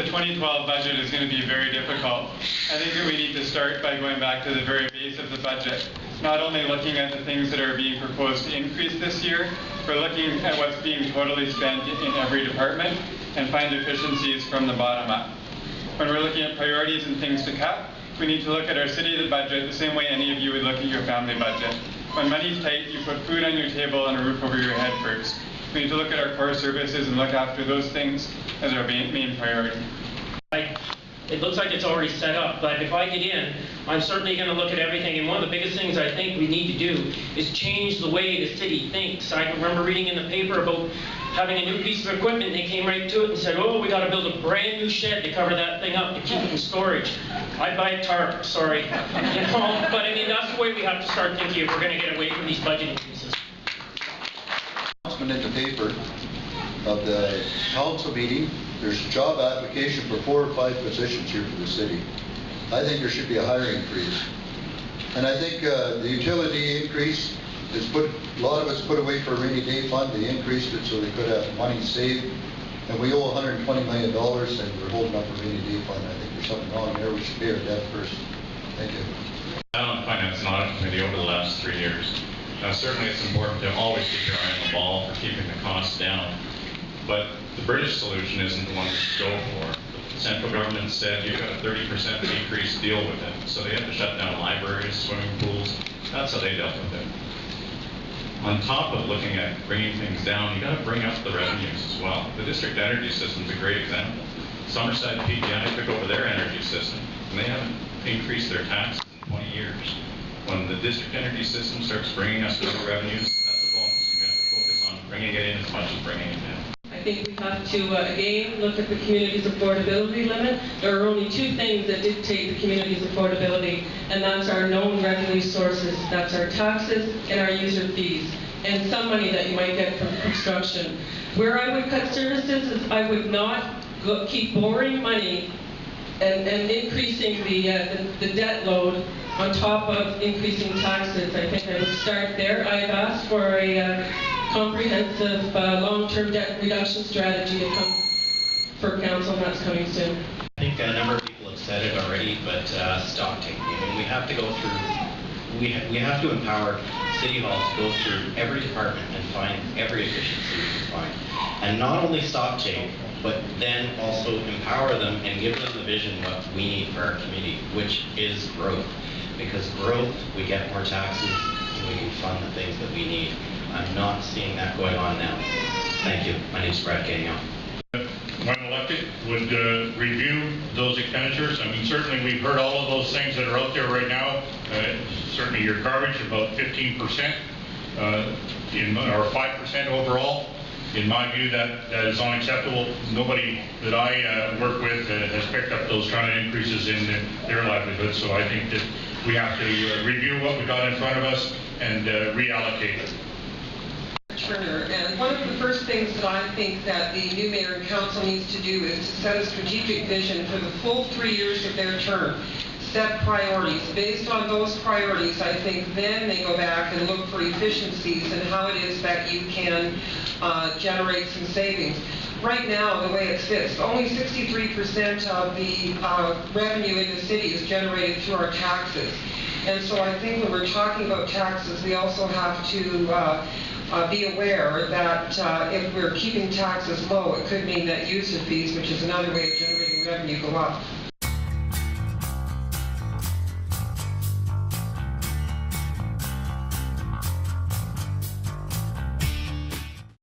the 2012 budget is going to be very difficult. I think that we need to start by going back to the very base of the budget. Not only looking at the things that are being proposed to increase this year, but looking at what's being totally spent in every department and find efficiencies from the bottom up. When we're looking at priorities and things to cut, we need to look at our city budget the same way any of you would look at your family budget. When money's tight, you put food on your table and a roof over your head first. We need to look at our core services and look after those things as our main priority. It looks like it's already set up, but if I get in, I'm certainly going to look at everything. And one of the biggest things I think we need to do is change the way the city thinks. I remember reading in the paper about having a new piece of equipment, and they came right to it and said, oh, we got to build a brand new shed to cover that thing up to keep it in storage. I'd buy a tarp, sorry. But I mean, that's the way we have to start thinking if we're going to get away from these budget increases. Announcement in the paper of the council meeting. There's a job application for 4 or 5 positions here for the city. I think there should be a hiring freeze. And I think the utility increase is a lot of it's put away for a rainy day fund. They increased it so they could have money saved. And we owe $120 million and we're holding up a rainy day fund. I think there's something wrong there. We should pay our debt first. Thank you. I'm on the Finance and Audit Committee over the last 3 years. Certainly it's important to always keep your eye on the ball for keeping the costs down. But the British solution isn't the one to go for. The central government said you've got a 30% decrease, deal with it. So they had to shut down libraries, swimming pools. That's how they dealt with it. On top of looking at bringing things down, you got to bring up the revenues as well. The district energy system is a great example. Somerset PGI took over their energy system, and they haven't increased their taxes in 20 years. When the district energy system starts bringing us those revenues, that's a bonus. You have to focus on bringing it in as much as bringing it down. I think we have to, again, look at the community's affordability limit. There are only 2 things that dictate the community's affordability, and that's our known revenue sources. That's our taxes and our user fees, and some money that you might get from construction. Where I would cut services is I would not keep borrowing money and increasing the debt load on top of increasing taxes. I think I would start there. I've asked for a comprehensive long-term debt reduction strategy to come for council, and that's coming soon. I think a number of people have said it already, but stock taking. I mean, we have to go through, we have to empower City Hall to go through every department and find every efficiency we can find. And not only stock take, but then also empower them and give them the vision what we need for our community, which is growth. Because growth, we get more taxes, and we can fund the things that we need. I'm not seeing that going on now. Thank you. My name is Brad Gagnon. When elected, would review those expenditures. I mean, certainly we've heard all of those things that are out there right now. Certainly your garbage, about 15%, or 5% overall. In my view, that is unacceptable. Nobody that I work with has picked up those kind of increases in their livelihood. So I think that we have to review what we got in front of us and reallocate it. Turner, and one of the first things that I think that the new mayor and council needs to do is to set a strategic vision for the full 3 years of their term. Set priorities. Based on those priorities, I think then they go back and look for efficiencies and how it is that you can generate some savings. Right now, the way it sits, only 63% of the revenue in the city is generated through our taxes. And so I think when we're talking about taxes, we also have to be aware that if we're keeping taxes low, it could mean that user fees, which is another way of generating revenue, go up.